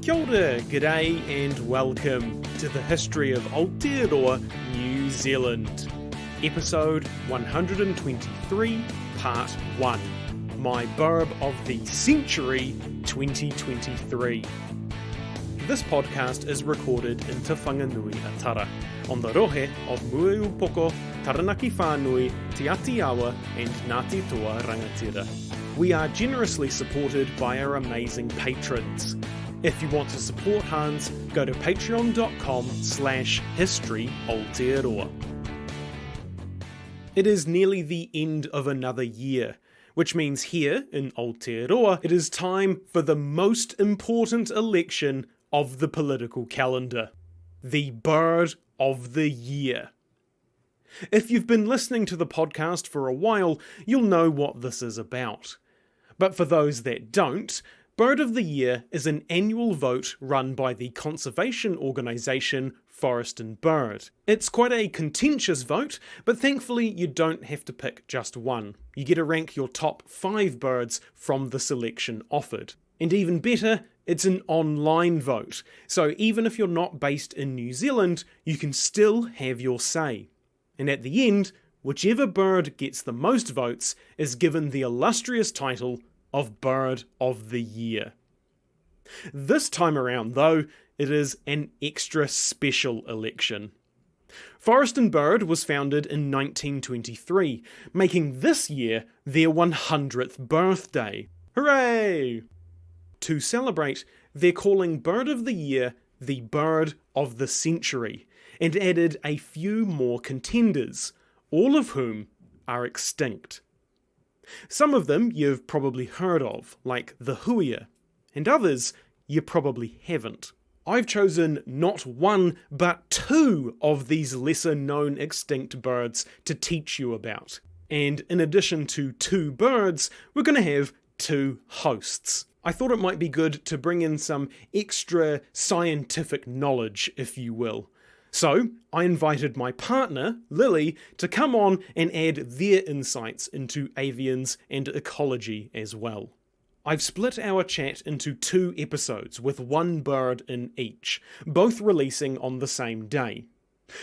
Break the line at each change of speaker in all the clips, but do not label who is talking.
Kia ora, g'day and welcome to the history of Aotearoa, New Zealand. Episode 123, Part 1. My Burb of the Century 2023. This podcast is recorded in Te Whanganui Atara, on the rohe of Mueupoko, Taranaki Whānui, Te Aotearoa and Ngāti Toa Rangatira. We are generously supported by our amazing patrons. If you want to support Hans, go to patreon.com/history Aotearoa. It is nearly the end of another year, which means here in Aotearoa it is time for the most important election of the political calendar. The Bird of the Year. If you've been listening to the podcast for a while, you'll know what this is about. But for those that don't, Bird of the Year is an annual vote run by the conservation organisation Forest and Bird. It's quite a contentious vote, but thankfully you don't have to pick just one. You get to rank your top 5 birds from the selection offered. And even better, it's an online vote, so even if you're not based in New Zealand, you can still have your say. And at the end, whichever bird gets the most votes is given the illustrious title of Bird of the Year. This time around, though, it is an extra special election. Forest and Bird was founded in 1923, making this year their 100th birthday. Hooray! To celebrate, they're calling Bird of the Year the Bird of the Century, and added a few more contenders, all of whom are extinct. Some of them you've probably heard of, like the huia, and others you probably haven't. I've chosen not one, but 2 of these lesser-known extinct birds to teach you about. And in addition to 2 birds, we're going to have 2 hosts. I thought it might be good to bring in some extra scientific knowledge, if you will. So, I invited my partner, Lily, to come on and add their insights into avians and ecology as well. I've split our chat into 2 episodes with 1 bird in each, both releasing on the same day.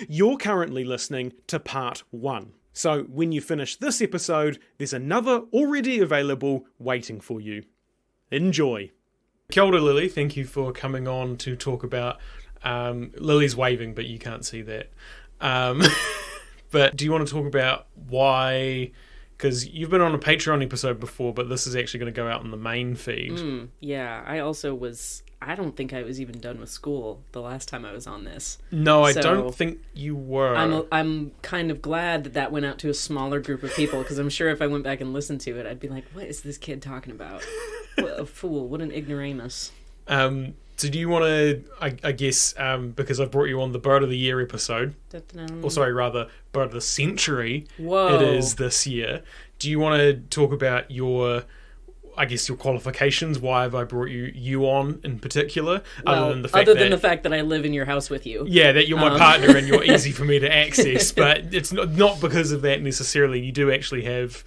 You're currently listening to Part 1, so when you finish this episode, there's another already available waiting for you. Enjoy! Kia ora, Lily, thank you for coming on to talk about Lily's waving, but you can't see that. But do you want to talk about why? Because you've been on a Patreon episode before, but this is actually going to go out on the main feed.
Yeah, I don't think I was even done with school the last time I was on this.
No, I don't think you were.
I'm kind of glad that went out to a smaller group of people, because I'm sure if I went back and listened to it, I'd be like, what is this kid talking about? What a fool, what an ignoramus.
So do you want to, I guess, because I brought you on the Bird of the Year episode, or sorry, rather, Bird of the Century,
Whoa.
It is this year. Do you want to talk about your qualifications? Why have I brought you on in particular?
Well, other than the fact that I live in your house with you.
Yeah, that you're my partner and you're easy for me to access, but it's not because of that necessarily. You do actually have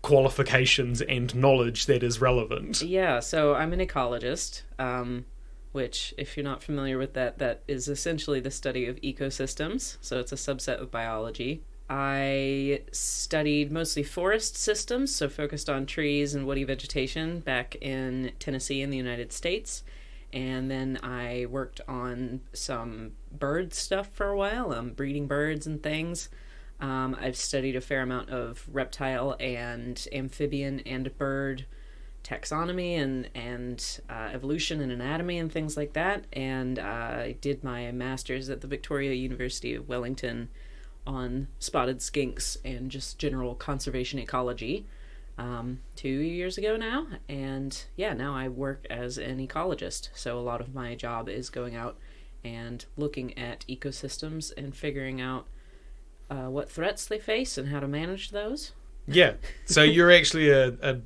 qualifications and knowledge that is relevant.
Yeah, so I'm an ecologist, which, if you're not familiar with that is essentially the study of ecosystems, so it's a subset of biology. I studied mostly forest systems, so focused on trees and woody vegetation back in Tennessee in the United States, and then I worked on some bird stuff for a while, breeding birds and things. I've studied a fair amount of reptile and amphibian and bird taxonomy and evolution and anatomy and things like that, and I did my master's at the Victoria University of Wellington on spotted skinks and just general conservation ecology 2 years ago now, and yeah, now I work as an ecologist, so a lot of my job is going out and looking at ecosystems and figuring out what threats they face and how to manage those.
Yeah, so you're actually a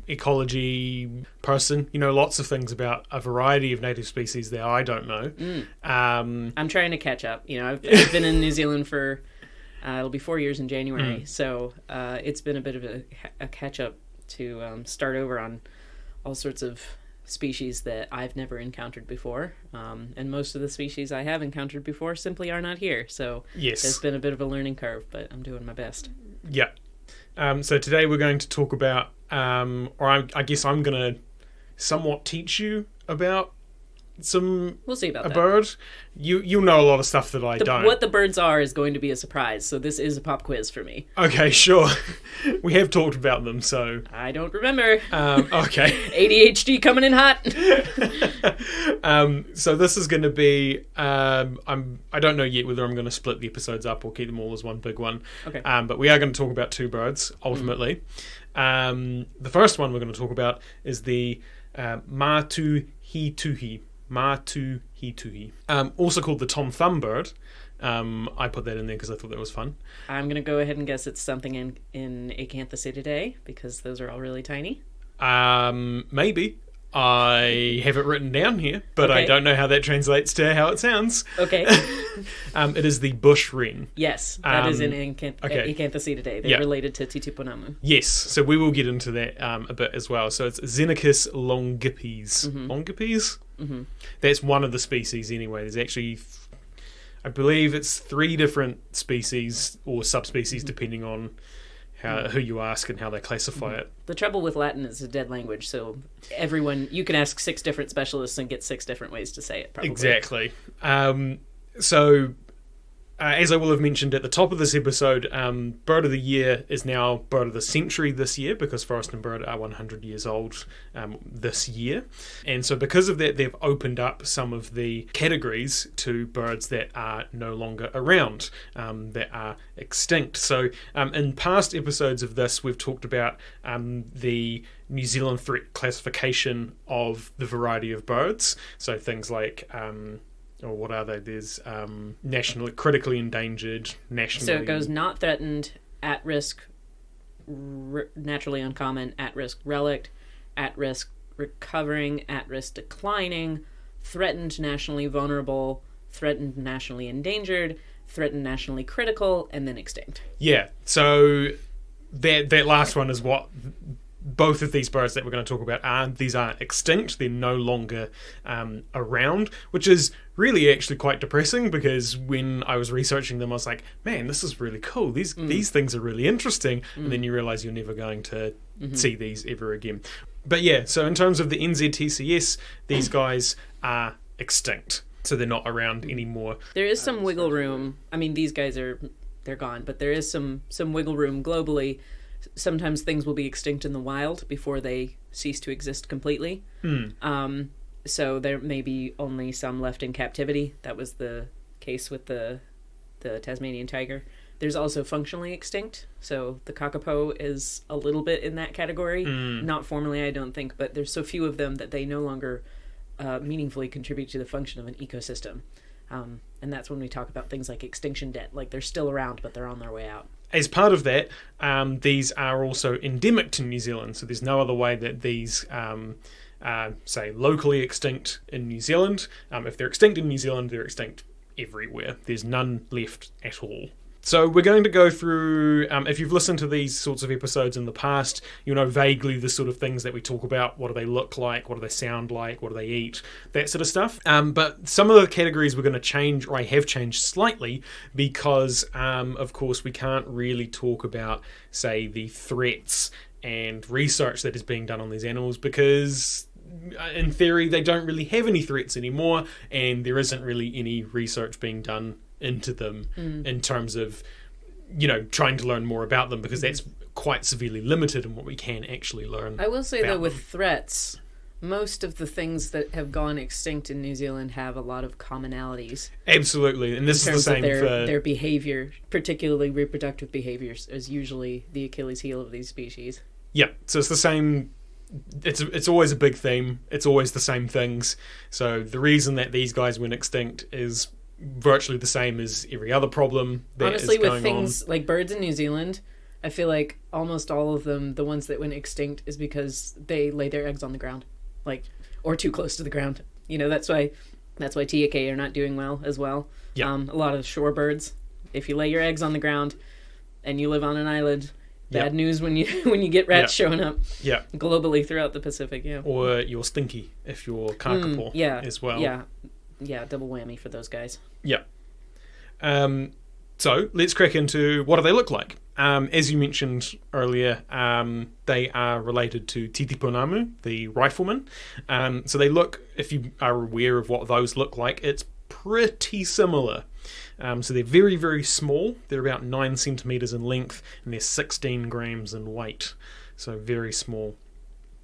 ecology person. You know lots of things about a variety of native species that I don't know.
I'm trying to catch up. I've been in New Zealand for it'll be 4 years in January, so it's been a bit of a catch up to start over on all sorts of species that I've never encountered before. And most of the species I have encountered before simply are not here. So
Yes.
there's been a bit of a learning curve, but I'm doing my best.
Yeah. So today we're going to talk about, I guess I'm going to somewhat teach you about
We'll see about
a
that.
bird. You'll know a lot of stuff that I don't.
What the birds are is going to be a surprise, so this is a pop quiz for me.
Okay, sure. We have talked about them, so
I don't remember.
okay.
ADHD coming in hot.
So this is going to be. I don't know yet whether I'm going to split the episodes up or keep them all as one big one.
Okay.
But we are going to talk about two birds ultimately. The first one we're going to talk about is the Matuhituhi. Matuhituhi. Also called the Tom Thumb bird. I put that in there because I thought that was fun.
I'm going to go ahead and guess it's something in Acanthisididae, because those are all really tiny.
Maybe. I have it written down here, but I
Okay.
don't know how that translates to how it sounds.
Okay.
It is the Bush Wren.
Yes, that is in
okay.
Acanthisididae. They're
Yeah.
related to Titiponamu.
Yes, so we will get into that a bit as well. So it's Xenocus longipes. Longipes?
Mm-hmm.
That's one of the species anyway. There's actually, I believe it's 3 different species or subspecies depending on who you ask and how they classify it.
The trouble with Latin is a dead language, so you can ask 6 different specialists and get 6 different ways to say it, probably.
Exactly. So, as I will have mentioned at the top of this episode, Bird of the Year is now Bird of the Century this year, because Forest and Bird are 100 years old this year. And so because of that, they've opened up some of the categories to birds that are no longer around, that are extinct. So in past episodes of this, we've talked about the New Zealand threat classification of the variety of birds. So things like... or what are they? There's nationally critically endangered, nationally...
So it goes not threatened, at risk, naturally uncommon, at risk relict, at risk recovering, at risk declining, threatened nationally vulnerable, threatened nationally endangered, threatened nationally critical, and then extinct.
Yeah, so that last one is what... Both of these birds that we're going to talk about these are extinct. They're no longer around, which is really actually quite depressing, because when I was researching them, I was like, man, this is really cool. These things are really interesting. And then you realise you're never going to see these ever again. But yeah, so in terms of the NZTCS, these guys are extinct. So they're not around anymore.
There is some wiggle room. I mean, these guys they're gone, but there is some wiggle room globally. Sometimes things will be extinct in the wild before they cease to exist completely. So there may be only some left in captivity. That was the case with the Tasmanian tiger. There's also functionally extinct. So the kakapo is a little bit in that category. Not formally, I don't think, but there's so few of them that they no longer meaningfully contribute to the function of an ecosystem. And that's when we talk about things like extinction debt. Like, they're still around, but they're on their way out.
As part of that, these are also endemic to New Zealand. So there's no other way that these, say, locally extinct in New Zealand. If they're extinct in New Zealand, they're extinct everywhere. There's none left at all. So we're going to go through, if you've listened to these sorts of episodes in the past, you know vaguely the sort of things that we talk about. What do they look like? What do they sound like? What do they eat? That sort of stuff. But some of the categories we're going to change, or I have changed slightly, because, of course, we can't really talk about, say, the threats and research that is being done on these animals, because... in theory, they don't really have any threats anymore, and there isn't really any research being done into them in terms of, trying to learn more about them, because that's quite severely limited in what we can actually learn.
I will say, though, with
them.
threats, most of the things that have gone extinct in New Zealand have a lot of commonalities.
Absolutely, and this is the same for...
their behavior, particularly reproductive behaviors, is usually the Achilles heel of these species.
Yeah, so it's the same... It's always a big theme. It's always the same things. So the reason that these guys went extinct is virtually the same as every other problem that
honestly,
is going
with things like birds in New Zealand, I feel like almost all of them, the ones that went extinct, is because they lay their eggs on the ground, or too close to the ground. That's why teekay are not doing well as well.
Yeah.
A lot of shorebirds, if you lay your eggs on the ground and you live on an island, Bad news when you get rats showing up
Yeah.
globally throughout the Pacific, yeah.
Or you're stinky if you're kakapo as well.
Yeah, double whammy for those guys.
Yeah. So let's crack into what do they look like. As you mentioned earlier, they are related to Titiponamu, the rifleman. So they look, if you are aware of what those look like, it's pretty similar. So they're very, very small. They're about 9 centimeters in length, and they're 16 grams in weight. So very small.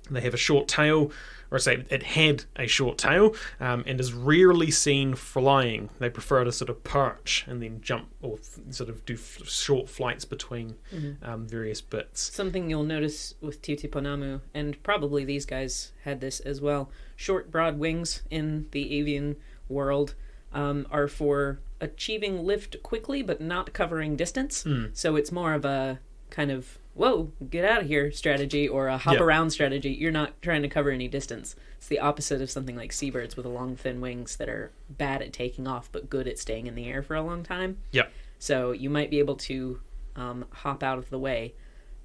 They have a short tail, or I say it had a short tail, and is rarely seen flying. They prefer to sort of perch and then jump or sort of do short flights between various bits.
Something you'll notice with Titiponamu, and probably these guys had this as well, short, broad wings in the avian world are for achieving lift quickly but not covering distance. So it's more of a kind of whoa, get out of here strategy, or a hop around strategy. You're not trying to cover any distance. It's the opposite of something like seabirds with long, thin wings that are bad at taking off but good at staying in the air for a long time.
Yep.
So you might be able to hop out of the way,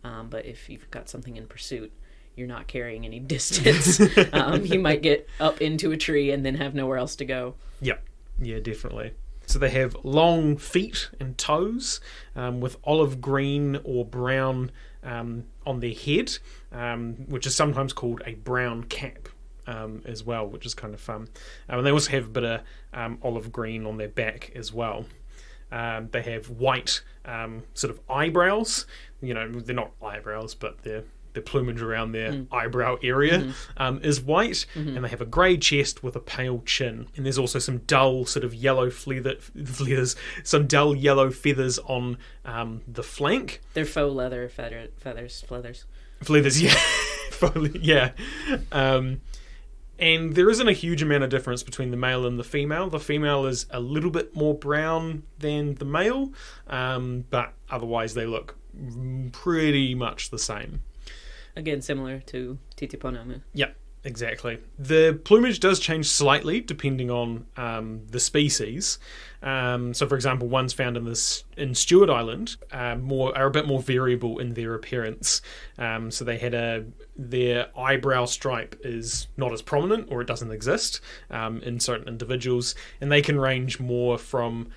but if you've got something in pursuit, you're not carrying any distance. You might get up into a tree and then have nowhere else to go.
Yep. Yeah, definitely. So they have long feet and toes with olive green or brown on their head, which is sometimes called a brown cap as well, which is kind of fun. And they also have a bit of olive green on their back as well. They have white sort of eyebrows. You know, they're not eyebrows, but the plumage around their eyebrow area is white, and they have a grey chest with a pale chin. And there's also some dull sort of yellow feathers, some dull yellow feathers on the flank.
They're faux leather feathers.
Feathers, yeah. Yeah. And there isn't a huge amount of difference between the male and the female. The female is a little bit more brown than the male, but otherwise they look pretty much the same.
Again, similar to Titiponamu.
Yeah, exactly. The plumage does change slightly depending on the species. So, for example, ones found in Stewart Island are a bit more variable in their appearance. So they had their eyebrow stripe is not as prominent, or it doesn't exist in certain individuals, and they can range more from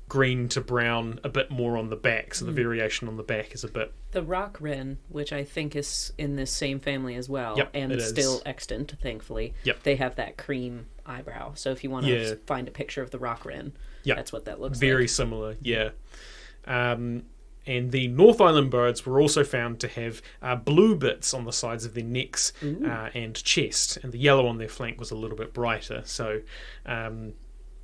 green to brown, a bit more on the back, so the variation on the back is a bit...
The rock wren, which I think is in this same family as well, and still extant, thankfully, they have that cream eyebrow. So if you want to find a picture of the rock wren, that's what that looks like. Very
similar, yeah. And the North Island birds were also found to have blue bits on the sides of their necks and chest, and the yellow on their flank was a little bit brighter. So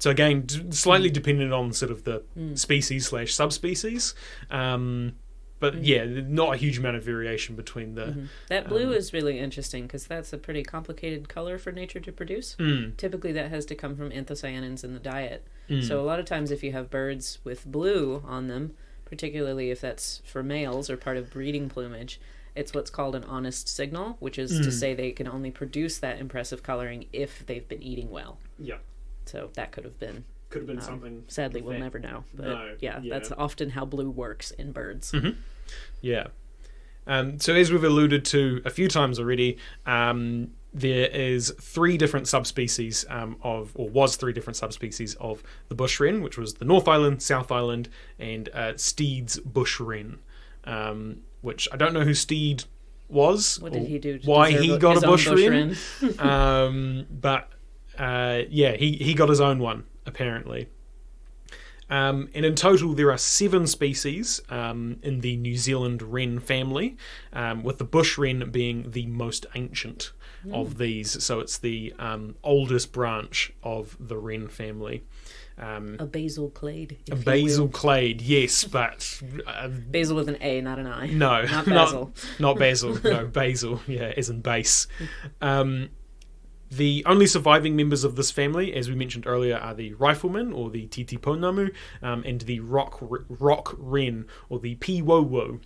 again, slightly dependent on sort of the species/subspecies, but yeah, not a huge amount of variation between the...
That blue is really interesting because that's a pretty complicated color for nature to produce. Typically that has to come from anthocyanins in the diet. So a lot of times if you have birds with blue on them, particularly if that's for males or part of breeding plumage, it's what's called an honest signal, which is to say they can only produce that impressive coloring if they've been eating well.
Yeah.
So that could have been
something.
Sadly, we'll never know. But that's often how blue works in birds.
Yeah. So as we've alluded to a few times already, there is 3 different subspecies was 3 different subspecies of the bush wren, which was the North Island, South Island, and Steed's bush wren, which I don't know who Steed was.
What did he do?
Why he got a bush wren? But he got his own one, apparently. And in total, there are 7 species in the New Zealand wren family, with the bush wren being the most ancient of these. So it's the oldest branch of the wren family.
A basil clade.
A basil clade, yes, but...
basil with an A, not an I.
No.
Not basil.
Not basil, no, basil, as in base. The only surviving members of this family, as we mentioned earlier, are the rifleman, or the Titiponamu, and the rock wren, or the Piwowo.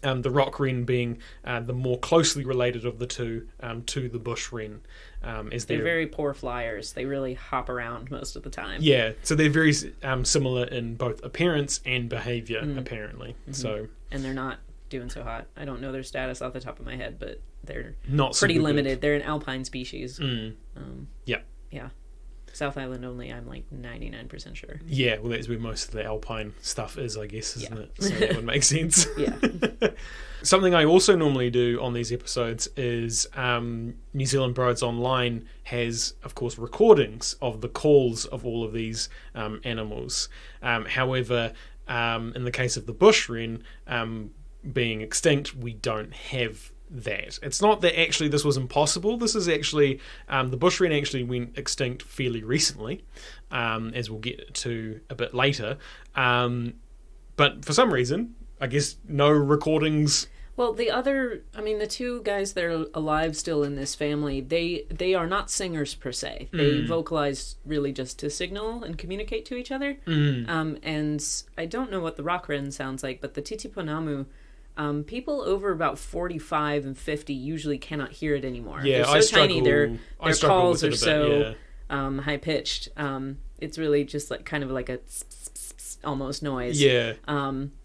The rock wren being the more closely related of the two to the bush wren.
They're very poor flyers. They really hop around most of the time.
Yeah, so they're very similar in both appearance and behaviour, apparently. So,
and they're not doing so hot. I don't know their status off the top of my head, but they're
Not
pretty
super
limited.
good.
They're an alpine species.
Yeah.
Yeah. South Island only, I'm like 99% sure.
Yeah, well, that's where most of the alpine stuff is, I guess, isn't
Yeah.
it? So that would make sense.
Yeah.
Something I also normally do on these episodes is New Zealand Birds Online has, of course, recordings of the calls of all of these animals. However, in the case of the bush wren being extinct, we don't have that. It's not that actually this was impossible. This is actually the bush wren actually went extinct fairly recently, as we'll get to a bit later. But for some reason, I guess no recordings.
Well, the two guys that are alive still in this family, they are not singers per se. They vocalize really just to signal and communicate to each other. And I don't know what the rock wren sounds like, but the titipunamu, people over about 45 and 50 usually cannot hear it anymore.
Yeah,
they're so tiny. Their calls are so
yeah.
high pitched. It's really just like kind of like a almost noise.
Yeah.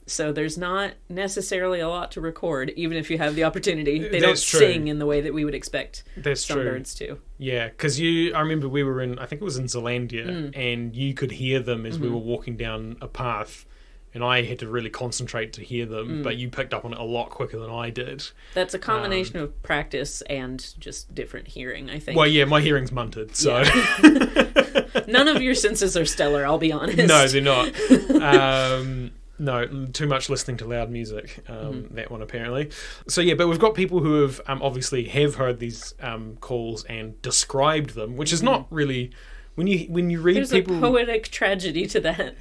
So there's not necessarily a lot to record, even if you have the opportunity. They don't
That's true.
sing in the way that we would expect
That's
some
true.
birds to.
Yeah, because I remember we were in, I think it was in Zealandia, and you could hear them as we were walking down a path, and I had to really concentrate to hear them, but you picked up on it a lot quicker than I did.
That's a combination of practice and just different hearing, I think.
Well, yeah, my hearing's munted, so...
Yeah. None of your senses are stellar, I'll be honest.
No, they're not. No, too much listening to loud music, that one apparently. So yeah, but we've got people who have obviously have heard these calls and described them, which is not really... When you read
There's
people...
a poetic tragedy to that.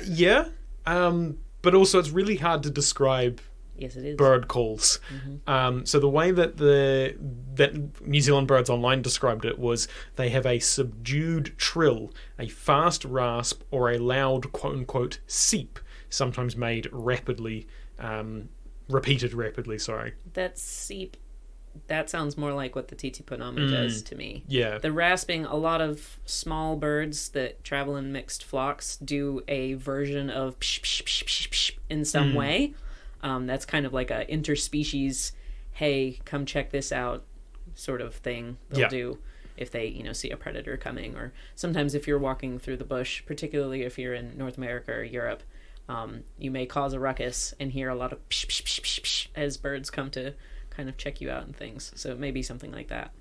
Yeah, but also it's really hard to describe
Yes, it is.
bird calls. So the way that that New Zealand Birds Online described it was they have a subdued trill, a fast rasp, or a loud quote-unquote seep, sometimes made rapidly, repeated rapidly, sorry.
That seep, that sounds more like what the titipunamu does to me.
Yeah.
The rasping, a lot of small birds that travel in mixed flocks do a version of psh, psh, psh, psh, psh, in some way. That's kind of like a interspecies, hey, come check this out sort of thing they'll do if they, see a predator coming. Or sometimes if you're walking through the bush, particularly if you're in North America or Europe, you may cause a ruckus and hear a lot of psh, psh, psh, psh, psh, as birds come to kind of check you out and things. So it may be something like that.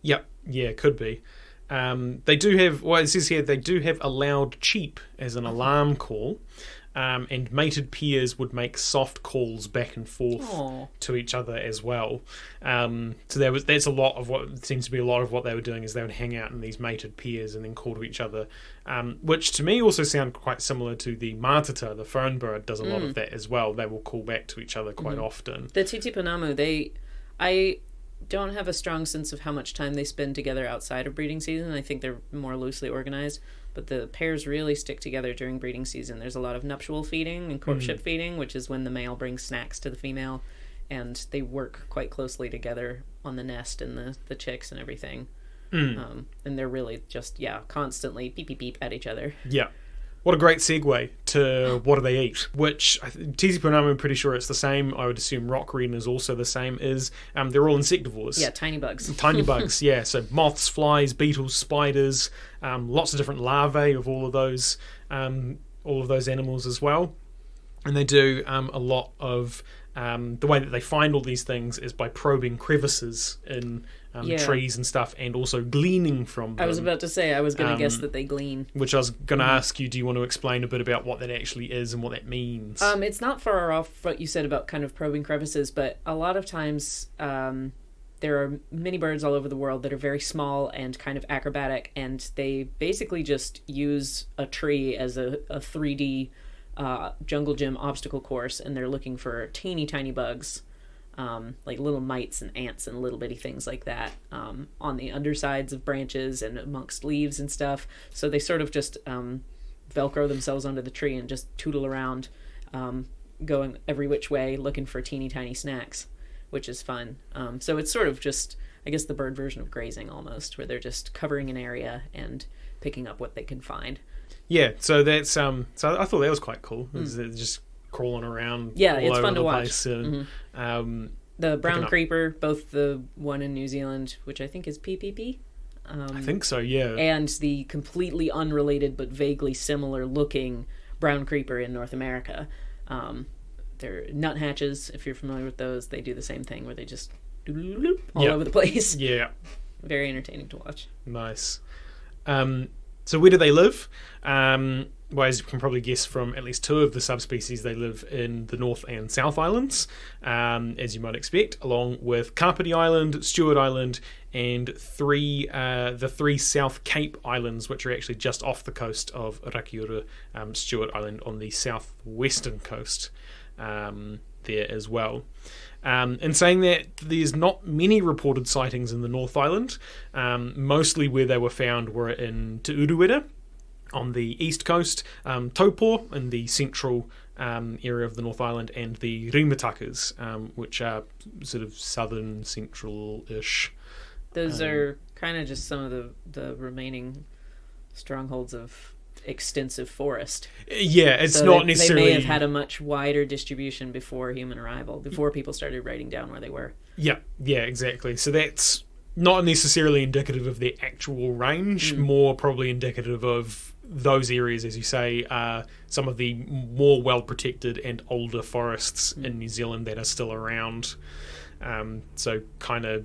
Yep. Yeah, could be. They do have, well, it says here, they do have a loud cheep as an alarm call. And mated pairs would make soft calls back and forth to each other as well. So that's a lot of what seems to be a lot of what they were doing is they would hang out in these mated pairs and then call to each other, which to me also sound quite similar to the martata, the fern bird does a lot of that as well. They will call back to each other quite often.
The titipunamu, I don't have a strong sense of how much time they spend together outside of breeding season. I think they're more loosely organized. But the pairs really stick together during breeding season. There's a lot of nuptial feeding and courtship feeding, which is when the male brings snacks to the female, and they work quite closely together on the nest and the chicks and everything. And they're really just, constantly beep, beep, beep at each other.
Yeah. What a great segue to what do they eat, which titipunamu, I'm pretty sure it's the same. I would assume rock wren is also the same. They're all insectivores.
Yeah, tiny bugs.
Tiny bugs, yeah. So moths, flies, beetles, spiders, lots of different larvae of all of those animals as well. And they do a lot of the way that they find all these things is by probing crevices in trees and stuff, and also gleaning from them.
I was about to say, I was going to guess that they glean.
Which I was going to ask you, do you want to explain a bit about what that actually is and what that means?
It's not far off what you said about kind of probing crevices, but a lot of times there are many birds all over the world that are very small and kind of acrobatic, and they basically just use a tree as a 3D jungle gym obstacle course, and they're looking for teeny tiny bugs, like little mites and ants and little bitty things like that, on the undersides of branches and amongst leaves and stuff. So they sort of just Velcro themselves onto the tree and just tootle around, going every which way looking for teeny tiny snacks, which is fun. So it's sort of just, I guess, the bird version of grazing almost, where they're just covering an area and picking up what they can find.
Yeah, so that's so I thought that was quite cool. Just crawling around
Yeah,
all
it's
over
fun to
the
watch.
place. And,
The brown
picking up-
creeper, both the one in New Zealand, which I think is PPP,
I think so, yeah.
and the completely unrelated but vaguely similar looking brown creeper in North America. They're nuthatches, if you're familiar with those. They do the same thing where they just all
Yeah.
over the place.
Yeah,
Very entertaining to watch.
nice. So where do they live? Well, as you can probably guess from at least two of the subspecies, they live in the North and South Islands, as you might expect, along with Kapiti Island, Stewart Island, and the three South Cape Islands, which are actually just off the coast of Aotearoa, Stewart Island on the southwestern coast there as well. In saying that, there's not many reported sightings in the North Island. Mostly where they were found were in Te Urewera on the east coast, Taupo in the central area of the North Island, and the Rimatakas, which are sort of southern central-ish.
Those are kind of just some of the remaining strongholds of extensive forest.
Yeah, it's
So
not
they
necessarily...
may have had a much wider distribution before human arrival, before people started writing down where they were.
Yeah, exactly. So that's not necessarily indicative of their actual range, more probably indicative of those areas, as you say, are some of the more well-protected and older forests in New Zealand that are still around. So kind of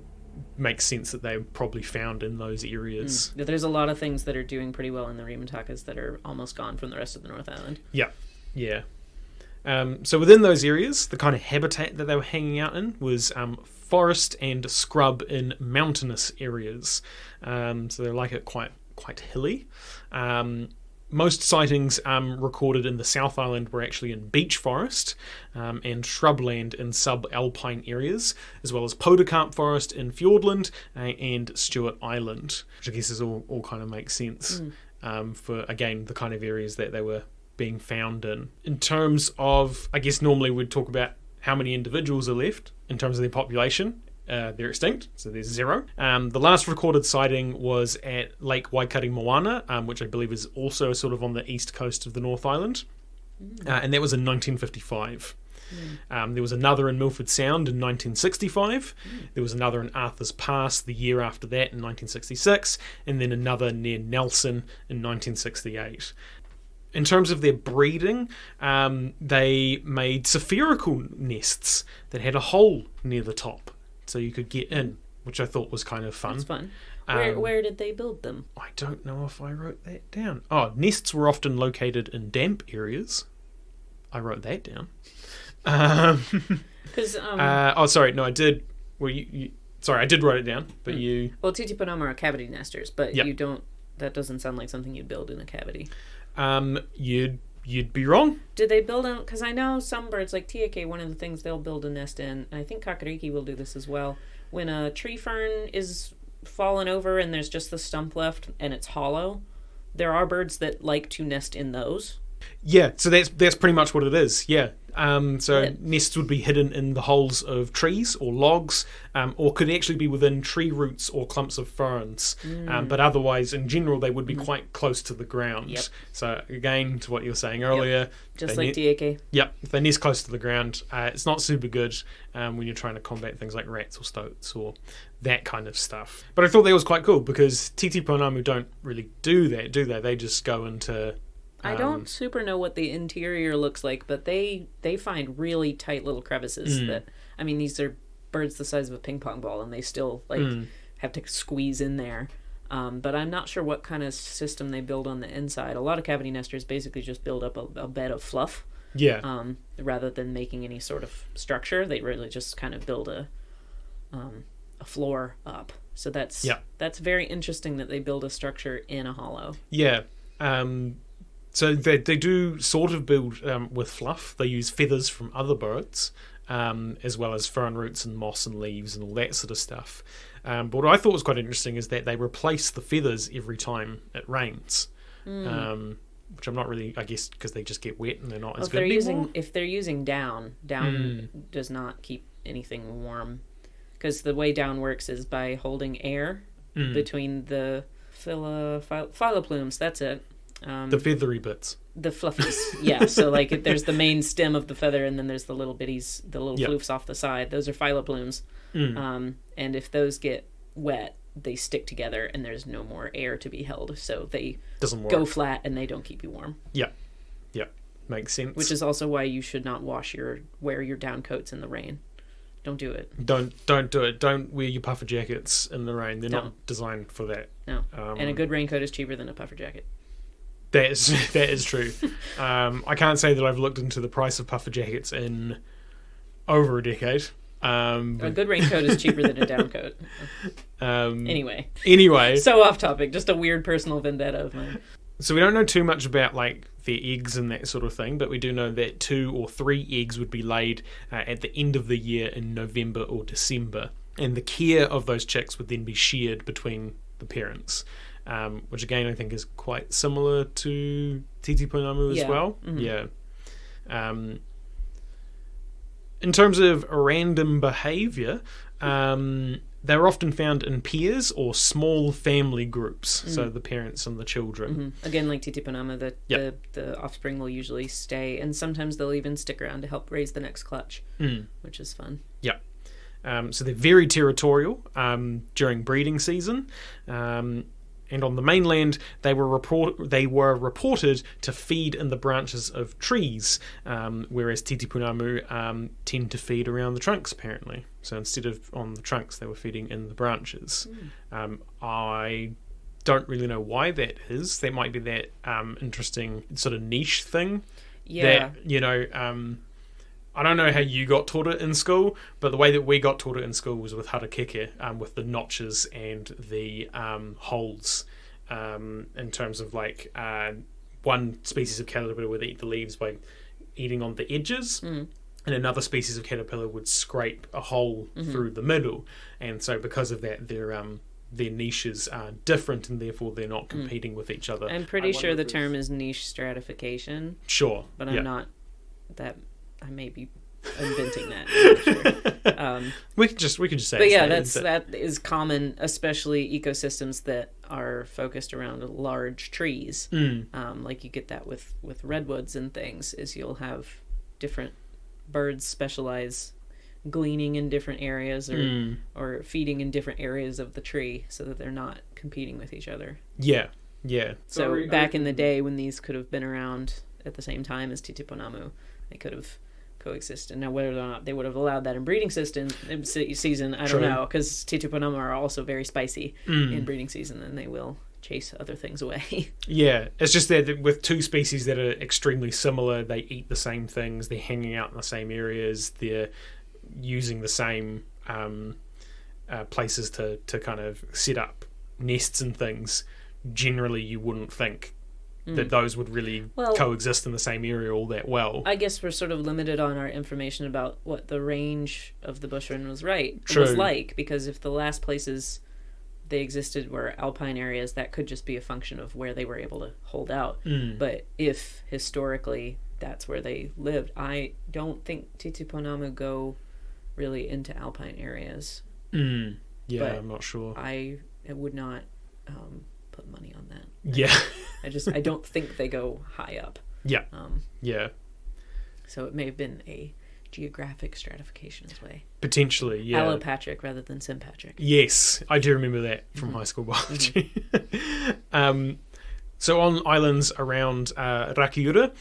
makes sense that they're probably found in those areas.
There's a lot of things that are doing pretty well in the Rimatakas that are almost gone from the rest of the North Island.
Yeah. So within those areas, the kind of habitat that they were hanging out in was forest and scrub in mountainous areas. So they're like it quite hilly. Most sightings recorded in the South Island were actually in beech forest and shrubland in subalpine areas, as well as podocarp forest in Fiordland and Stewart Island, which I guess is all kind of makes sense for, again, the kind of areas that they were being found in. In terms of, I guess normally we'd talk about how many individuals are left in terms of their population. They're extinct, so there's 0. The last recorded sighting was at Lake Waikari Moana, which I believe is also sort of on the east coast of the North Island, and that was in 1955. There was another in Milford Sound in 1965. There was another in Arthur's Pass the year after that in 1966, and then another near Nelson in 1968. In terms of their breeding, they made spherical nests that had a hole near the top, so you could get in, which I thought was kind of fun.
That's fun. Where did they build them?
I don't know if I wrote that down. Oh, nests were often located in damp areas. I wrote that down. Sorry, no, I did. Well, sorry, I did write it down, but you...
Well, titipanoma are cavity nesters, but
Yep.
you don't... That doesn't sound like something you'd build in a cavity.
You'd be wrong.
Did they build them? Because I know some birds, like tiake, one of the things they'll build a nest in, and I think kakariki will do this as well. When a tree fern is fallen over and there's just the stump left and it's hollow, there are birds that like to nest in those.
Yeah, so that's pretty much what it is. Yeah. So
Yeah.
nests would be hidden in the holes of trees or logs, or could actually be within tree roots or clumps of ferns. But otherwise, in general, they would be quite close to the ground.
Yep.
So again, to what you were saying earlier,
Just
they
like tiake.
Yep, if they nest close to the ground, it's not super good when you're trying to combat things like rats or stoats or that kind of stuff. But I thought that was quite cool because titiponamu don't really do that, do they? They just go into...
I don't super know what the interior looks like, but they find really tight little crevices that, I mean, these are birds the size of a ping pong ball and they still have to squeeze in there. But I'm not sure what kind of system they build on the inside. A lot of cavity nesters basically just build up a bed of fluff.
Yeah.
Rather than making any sort of structure, they really just kind of build a floor up. So that's very interesting that they build a structure in a hollow.
Yeah. So they do sort of build with fluff. They use feathers from other birds, as well as fern roots and moss and leaves and all that sort of stuff. But what I thought was quite interesting is that they replace the feathers every time it rains, which I'm not really, I guess, because they just get wet and they're not as good anymore.
If they're using down does not keep anything warm, because the way down works is by holding air between the phyloplumes. That's it.
The feathery bits.
The fluffies, yeah. So like there's the main stem of the feather, and then there's the little bitties, the little floofs off the side. Those are phylloblooms. And if those get wet, they stick together, and there's no more air to be held. So they go flat, and they don't keep you warm.
Yeah, makes sense.
Which is also why you should not wear your down coats in the rain. Don't do it.
Don't do it. Don't wear your puffer jackets in the rain. They're not designed for that.
No. And a good raincoat is cheaper than a puffer jacket.
That is true. I can't say that I've looked into the price of puffer jackets in over a decade.
A good raincoat is cheaper than a down coat. Anyway. So off topic. Just a weird personal vendetta of mine.
So we don't know too much about like their eggs and that sort of thing, but we do know that 2 or 3 eggs would be laid at the end of the year in November or December, and the care of those chicks would then be shared between the parents, which again I think is quite similar to Titi Pounamu as well. Mm-hmm. Yeah. In terms of random behaviour, they're often found in pairs or small family groups, so the parents and the children.
Again, like Titi Pounamu, the offspring will usually stay, and sometimes they'll even stick around to help raise the next clutch, which is fun. Yeah.
So they're very territorial during breeding season. And on the mainland, they were reported to feed in the branches of trees, whereas Titi Pounamu tend to feed around the trunks, apparently. So instead of on the trunks, they were feeding in the branches. I don't really know why that is. That might be that interesting sort of niche thing.
Yeah.
That, I don't know how you got taught it in school, but the way that we got taught it in school was with harakeke, with the notches and the holes, in terms of like one species of caterpillar would eat the leaves by eating on the edges, and another species of caterpillar would scrape a hole through the middle, and so because of that, their niches are different, and therefore they're not competing with each other.
I'm pretty sure the term is niche stratification.
Sure,
but I'm not that. I may be inventing that. I'm not sure.
We could just say.
But yeah, that is common, especially ecosystems that are focused around large trees. Like you get that with redwoods and things. Is you'll have different birds specialize gleaning in different areas or feeding in different areas of the tree, so that they're not competing with each other.
Yeah.
So back in the day when these could have been around at the same time as Titi Pounamu, they could have coexisted. Now, whether or not they would have allowed that in breeding season, I don't know, because Titi Pounamu are also very spicy in breeding season, and they will chase other things away.
Yeah, it's just that with two species that are extremely similar, they eat the same things, they're hanging out in the same areas, they're using the same places to kind of set up nests and things. Generally, you wouldn't think that those would really coexist in the same area all that well.
I guess we're sort of limited on our information about what the range of the Bush Wren was like, because if the last places they existed were alpine areas, that could just be a function of where they were able to hold out. But if historically that's where they lived, I don't think Titi Pounamu go really into alpine areas.
Yeah, but I'm not sure.
I would not put money on that.
Yeah.
I don't think they go high up.
Yeah.
Yeah. So it may have been a geographic stratification way.
Potentially, yeah.
Allopatric rather than sympatric.
Yes, I do remember that from high school biology. So on islands around Rakiura,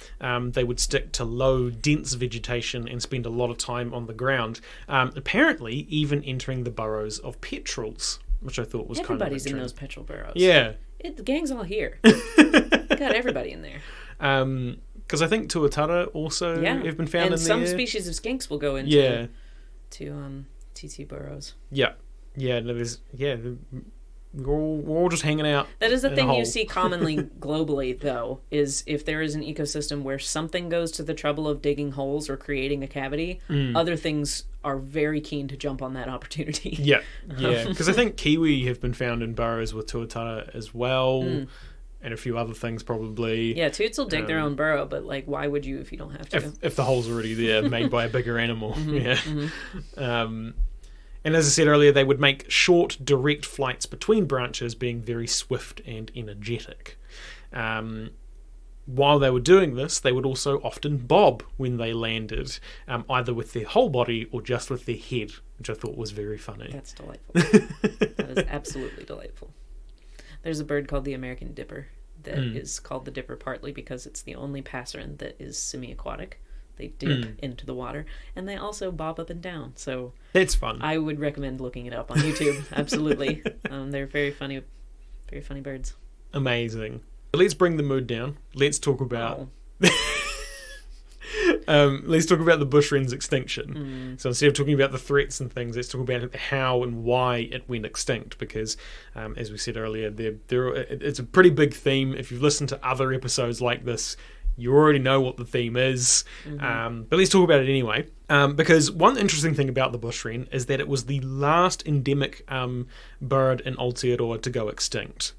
they would stick to low, dense vegetation and spend a lot of time on the ground, apparently even entering the burrows of petrels, which I thought was kind of
everybody's in those petrel burrows.
Yeah.
The gang's all here. Got everybody in there.
Because I think tuatara also have been found in there.
And some species of skinks will go into TT burrows.
Yeah. We're all just hanging out.
That is the thing you see commonly globally, though, is if there is an ecosystem where something goes to the trouble of digging holes or creating a cavity, other things are very keen to jump on that opportunity.
Yeah. Because I think kiwi have been found in burrows with tuatara as well, and a few other things probably.
Yeah, toots will dig their own burrow, but like, why would you if you don't have to?
If the hole's already there, made by a bigger animal. And as I said earlier, they would make short, direct flights between branches, being very swift and energetic. while they were doing this, they would also often bob when they landed, either with their whole body or just with their head, which I thought was very funny.
That's delightful. That is absolutely delightful. There's a bird called the American dipper that is called the dipper partly because it's the only passerine that is semi-aquatic. They dip into the water, and they also bob up and down. So
that's fun.
I would recommend looking it up on YouTube. Absolutely. They're very funny birds.
Amazing. Let's bring the mood down. Let's talk about the bush wren's extinction. So instead of talking about the threats and things, let's talk about how and why it went extinct. Because, as we said earlier, it's a pretty big theme. If you've listened to other episodes like this, you already know what the theme is. But let's talk about it anyway. Because one interesting thing about the bush wren is that it was the last endemic bird in Aotearoa to go extinct.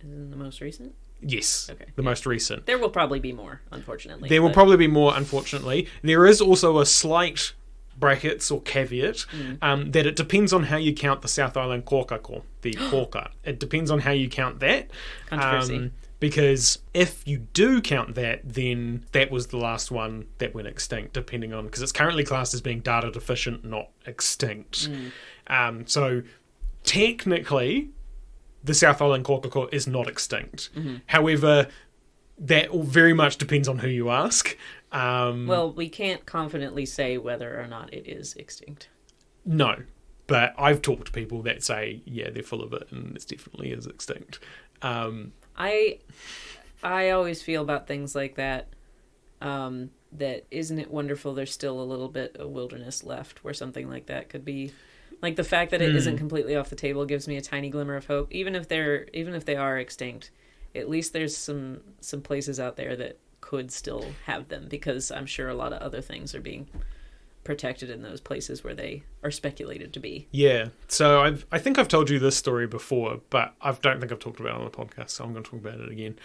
Isn't the most recent?
Yes,
okay.
The most recent.
There will probably be more, unfortunately.
There will probably be more, unfortunately. There is also a slight brackets or caveat that it depends on how you count the South Island kōkako, the kōka. It depends on how you count that.
Controversy.
Because if you do count that, then that was the last one that went extinct, depending on... Because it's currently classed as being data deficient, not extinct. So technically, the South Island kōkako is not extinct. However, that very much depends on who you ask.
Well, we can't confidently say whether or not it is extinct.
No, but I've talked to people that say, yeah, they're full of it, and it definitely is extinct.
I always feel about things like that, that isn't it wonderful there's still a little bit of wilderness left where something like that could be. Like the fact that it isn't completely off the table gives me a tiny glimmer of hope. Even if they are extinct, at least there's some places out there that could still have them, because I'm sure a lot of other things are being protected in those places where they are speculated to be.
Yeah. So I think I've told you this story before, but I don't think I've talked about it on the podcast, so I'm going to talk about it again.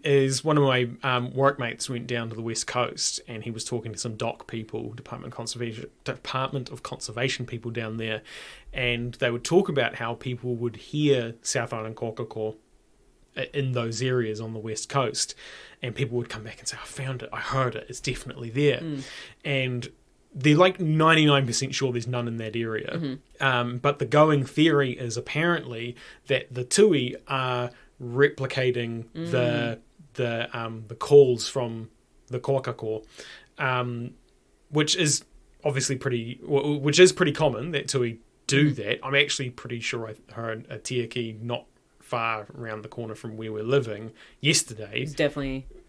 Is one of my workmates went down to the West Coast, and he was talking to some DOC people, Department of Conservation people down there, and they would talk about how people would hear South Island kōkako in those areas on the West Coast, and people would come back and say, I found it, I heard it, it's definitely there. And they're like 99% sure there's none in that area. But the going theory is apparently that the tui are replicating the calls from the kōkako, which is obviously pretty common, that tui do that. I'm actually pretty sure I heard a tiaki not far around the corner from where we're living yesterday. It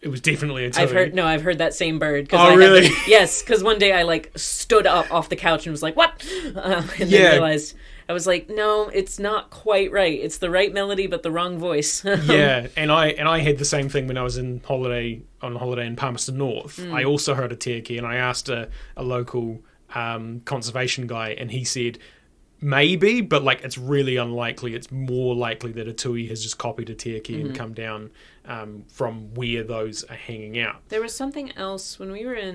was definitely a tui.
I've heard that same bird.
Oh, really?
Yes, because one day I stood up off the couch and was like, what? And then realized, I was like, no, it's not quite right. It's the right melody, but the wrong voice.
Yeah, and I had the same thing when I was on holiday in Palmerston North. I also heard a tiaki, and I asked a local conservation guy, and he said, maybe, but it's really unlikely. It's more likely that a tui has just copied a tiaki and come down from where those are hanging out.
There was something else when we were at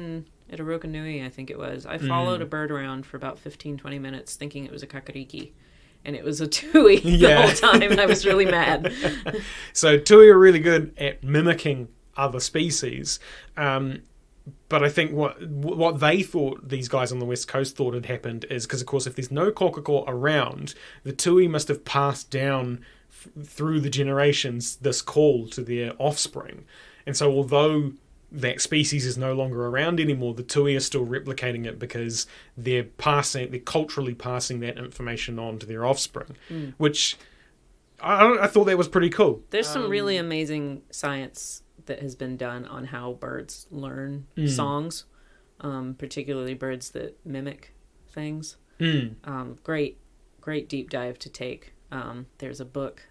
Aotearoa Nui, I think it was. I followed a bird around for about 15-20 minutes thinking it was a kakariki, and it was a tui the whole time, and I was really mad.
So tui are really good at mimicking other species. But I think what they thought, these guys on the West Coast thought had happened, is because, of course, if there's no kōkako around, the tui must have passed down through the generations this call to their offspring. And so although that species is no longer around anymore, the tui are still replicating it because they're culturally passing that information on to their offspring, which I thought that was pretty cool.
There's some really amazing science that has been done on how birds learn songs, particularly birds that mimic things. Great deep dive to take. There's a book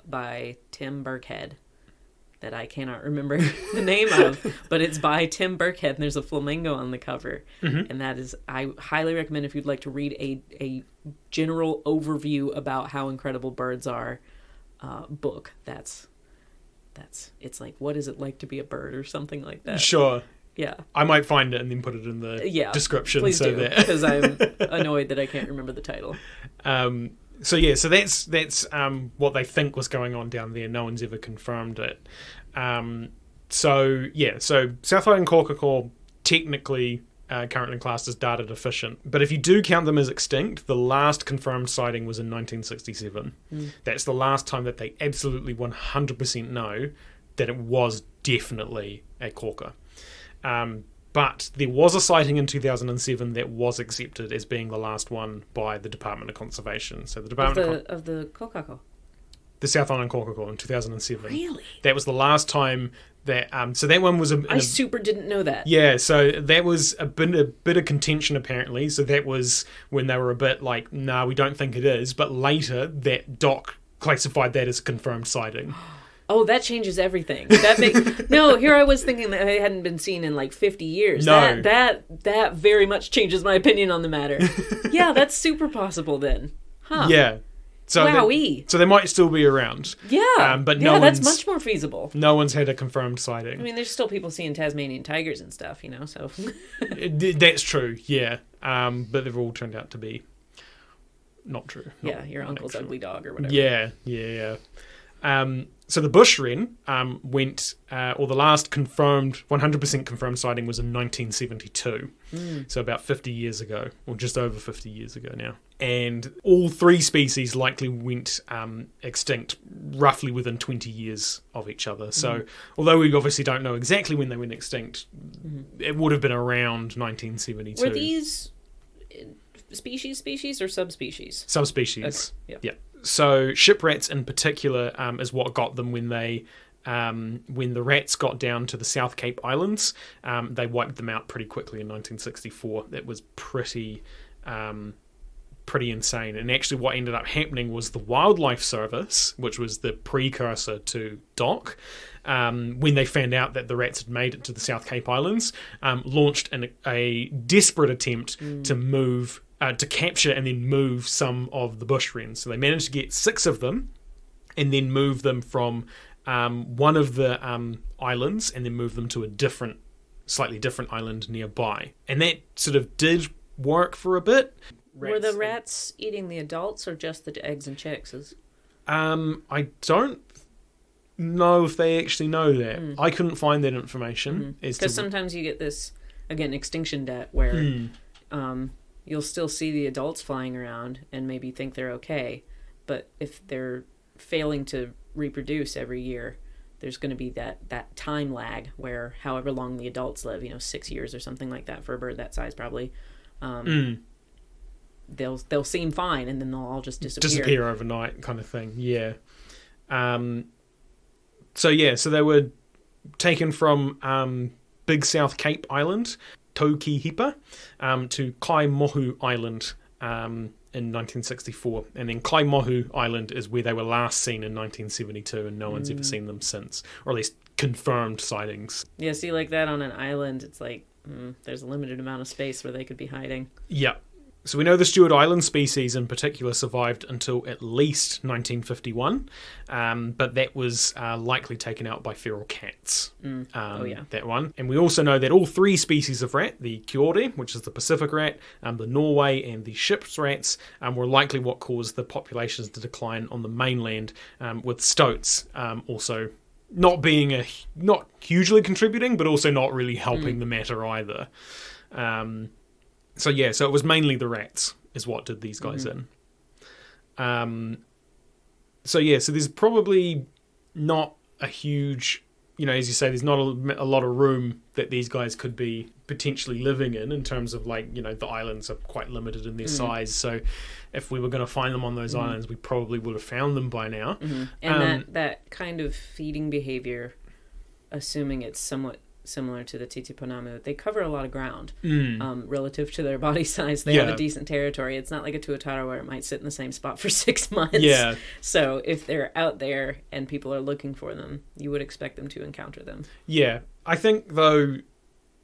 by Tim Birkhead that I cannot remember the name of, but it's by Tim Birkhead, and there's a flamingo on the cover. And that is, I highly recommend, if you'd like to read a general overview about how incredible birds are, book. It's like, what is it like to be a bird, or something like that.
Sure.
Yeah.
I might find it and then put it in the description.
Please do, because I'm annoyed that I can't remember the title.
So that's what they think was going on down there. No one's ever confirmed it. So South Island kōkako technically currently classed as data deficient. But if you do count them as extinct, the last confirmed sighting was in 1967. That's the last time that they absolutely 100% know that it was definitely a kōka. But there was a sighting in 2007 that was accepted as being the last one by the Department of Conservation. So the Department
of the kōkako.
The South Island kōkako in 2007.
Really?
That was the last time that... so that one was...
I super didn't know that.
Yeah, so that was a bit of contention, apparently. So that was when they were a bit like, nah, we don't think it is. But later, that doc classified that as a confirmed sighting.
Oh, that changes everything. No, here I was thinking that it hadn't been seen in like 50 years.
No.
That very much changes my opinion on the matter. Yeah, that's super possible then. Huh.
Yeah. So
Wowee.
So they might still be around.
Yeah.
But
that's much more feasible.
No one's had a confirmed sighting.
I mean, there's still people seeing Tasmanian tigers and stuff, so...
That's true, yeah. But they've all turned out to be not true.
Your uncle's ugly dog or whatever.
Yeah. So the Bush Wren went, or the last 100% confirmed sighting was in 1972. So about 50 years ago, or just over 50 years ago now. And all three species likely went extinct roughly within 20 years of each other. So although we obviously don't know exactly when they went extinct, it would have been around 1972.
Were these species or subspecies?
Subspecies.
Okay.
Yeah. So ship rats in particular is what got them when they when the rats got down to the South Cape Islands. They wiped them out pretty quickly in 1964. That was pretty insane. And actually what ended up happening was the Wildlife Service, which was the precursor to DOC, when they found out that the rats had made it to the South Cape Islands, launched a desperate attempt to move... to capture and then move some of the bush wrens. So they managed to get 6 of them and then move them from one of the islands and then move them to a slightly different island nearby. And that sort of did work for a bit.
Were the rats eating the adults or just the eggs and chicks?
I don't know if they actually know that. I couldn't find that information.
Because sometimes you get this, again, extinction debt where... you'll still see the adults flying around and maybe think they're okay. But if they're failing to reproduce every year, there's going to be that time lag where however long the adults live, 6 years or something like that for a bird that size probably, they'll seem fine and then they'll all just disappear
overnight kind of thing. Yeah. So they were taken from Big South Cape Island, Taukihipa, to Kaimohu Island in 1964. And then Kaimohu Island is where they were last seen in 1972, and no one's ever seen them since, or at least confirmed sightings.
Yeah, see, like that on an island, it's like there's a limited amount of space where they could be hiding.
Yeah. So we know the Stewart Island species in particular survived until at least 1951, but that was likely taken out by feral cats, that one. And we also know that all 3 species of rat, the Kiore, which is the Pacific rat, the Norway, and the ship's rats, were likely what caused the populations to decline on the mainland, with stoats also not hugely contributing, but also not really helping the matter either. So it was mainly the rats is what did these guys in. So there's probably not a huge, as you say, there's not a lot of room that these guys could be potentially living in terms of the islands are quite limited in their size. So if we were going to find them on those islands, we probably would have found them by now.
And that kind of feeding behavior, assuming it's somewhat similar to the titiponamu, they cover a lot of ground relative to their body size. They have a decent territory. It's not like a tuatara where it might sit in the same spot for 6 months. Yeah. So if they're out there and people are looking for them, you would expect them to encounter them. Yeah.
I think, though,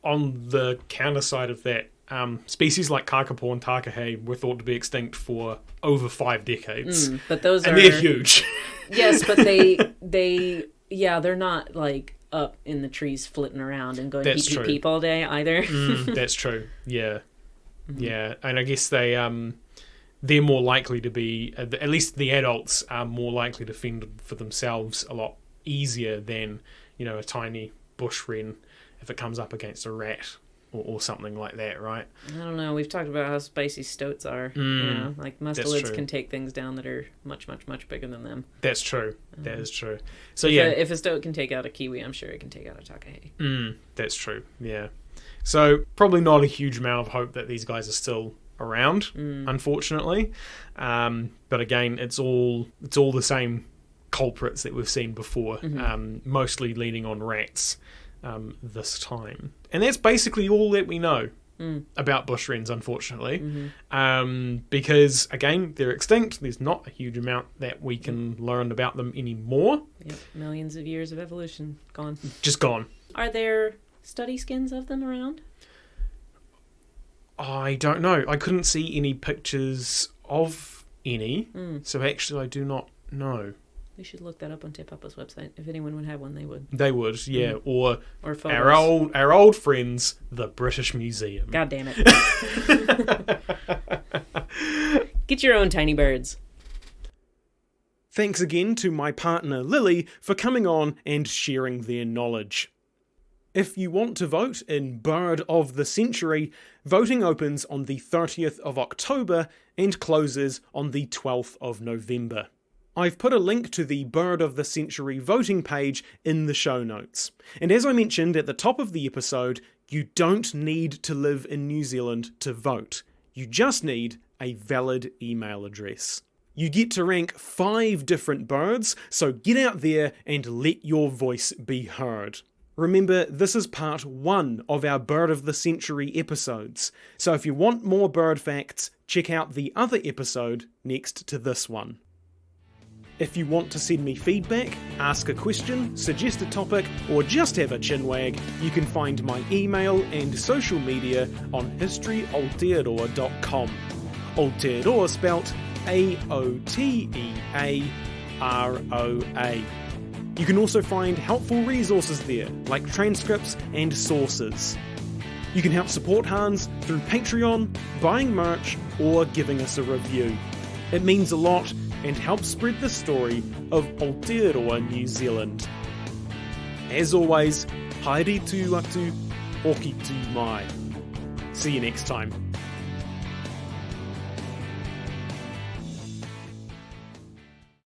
on the counter side of that, species like kakapo and takahe were thought to be extinct for over 5 decades.
But they're
huge.
Yes, but they're not like up in the trees flitting around and going peep peep all day either.
That's true. Yeah. Yeah. And I guess they're more likely to be, at least the adults are more likely to fend for themselves a lot easier than, a tiny bush wren if it comes up against a rat or something like that, right?
I don't know. We've talked about how spicy stoats are. You know, like mustelids can take things down that are much, much, much bigger than them.
That's true. That is true. So
if a stoat can take out a kiwi, I'm sure it can take out a takahe.
That's true. Yeah. So probably not a huge amount of hope that these guys are still around, unfortunately. But again, it's all the same culprits that we've seen before, mostly leaning on rats this time. And that's basically all that we know about bush wrens, unfortunately. Because, again, they're extinct. There's not a huge amount that we can learn about them anymore.
Yep. Millions of years of evolution gone.
Just gone.
Are there study skins of them around?
I don't know. I couldn't see any pictures of any, so actually I do not know.
We should look that up on Te Papa's website. If anyone would have one, they would.
They would, yeah. Or
photos.
our old friends, the British Museum.
God damn it. Get your own tiny birds.
Thanks again to my partner Lily for coming on and sharing their knowledge. If you want to vote in Bird of the Century, voting opens on the 30th of October and closes on the 12th of November. I've put a link to the Bird of the Century voting page in the show notes. And as I mentioned at the top of the episode, you don't need to live in New Zealand to vote. You just need a valid email address. You get to rank 5 different birds, so get out there and let your voice be heard. Remember, this is part 1 of our Bird of the Century episodes, so if you want more bird facts, check out the other episode next to this one. If you want to send me feedback, ask a question, suggest a topic, or just have a chinwag, you can find my email and social media on historyaotearoa.com. Aotearoa spelt Aotearoa. You can also find helpful resources there, like transcripts and sources. You can help support Hans through Patreon, buying merch, or giving us a review. It means a lot and helps spread the story of Aotearoa, New Zealand. As always, haere tu atu, hoki tu mai. See you next time.